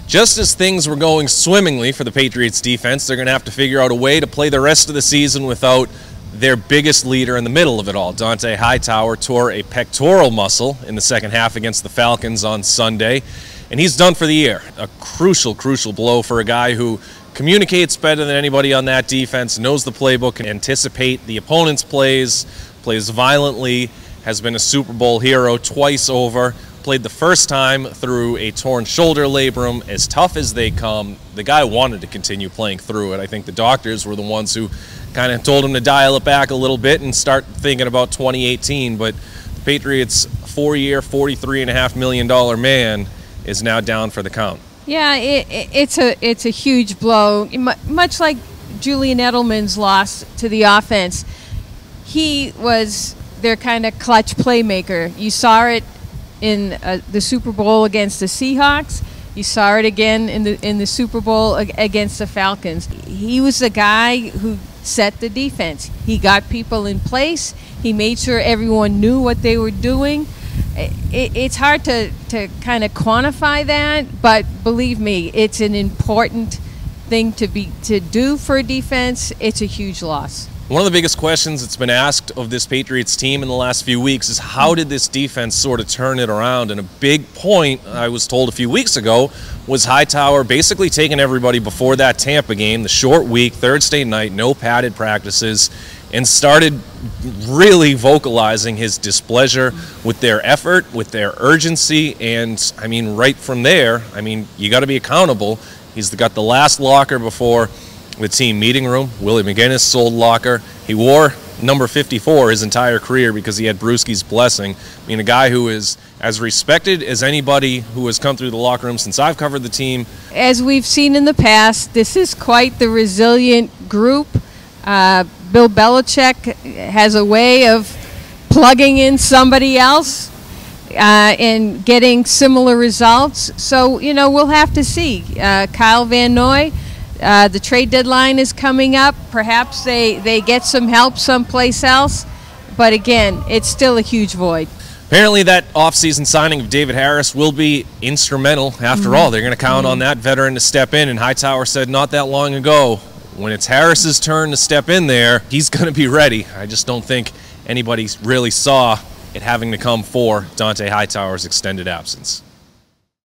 Just as things were going swimmingly for the Patriots defense, they're going to have to figure out a way to play the rest of the season without their biggest leader in the middle of it all. Dont'a Hightower tore a pectoral muscle in the second half against the Falcons on Sunday, and he's done for the year. A crucial blow for a guy who communicates better than anybody on that defense, knows the playbook, can anticipate the opponent's plays violently, has been a Super Bowl hero twice over. Played the first time through a torn shoulder labrum, as tough as they come. The guy wanted to continue playing through it. I think the doctors were the ones who kind of told him to dial it back a little bit and start thinking about 2018, but the Patriots' 4-year, $43.5 million man is now down for the count. Yeah, it's a huge blow. Much like Julian Edelman's loss to the offense, he was their kind of clutch playmaker. You saw it in the Super Bowl against the Seahawks. You saw it again in the Super Bowl against the Falcons. He was the guy who set the defense. He got people in place. He made sure everyone knew what they were doing. It's hard to kind of quantify that, but believe me, it's an important thing to do for a defense. It's a huge loss. One of the biggest questions that's been asked of this Patriots team in the last few weeks is how did this defense sort of turn it around? And a big point, I was told a few weeks ago, was Hightower basically taking everybody before that Tampa game, the short week, Thursday night, no padded practices, and started really vocalizing his displeasure with their effort, with their urgency, and, I mean, right from there, I mean, you got to be accountable. He's got the last locker before the team meeting room. Willie McGinnis sold locker. He wore number 54 his entire career because he had Brewski's blessing. I mean, a guy who is as respected as anybody who has come through the locker room since I've covered the team. As we've seen in the past, this is quite the resilient group. Bill Belichick has a way of plugging in somebody else and getting similar results. So, you know, we'll have to see. Kyle Van Noy, the trade deadline is coming up. Perhaps they get some help someplace else. But again, it's still a huge void. Apparently that offseason signing of David Harris will be instrumental. After all, they're going to count on that veteran to step in. And Hightower said not that long ago, when it's Harris's turn to step in there, he's going to be ready. I just don't think anybody really saw it having to come for Dont'a Hightower's extended absence.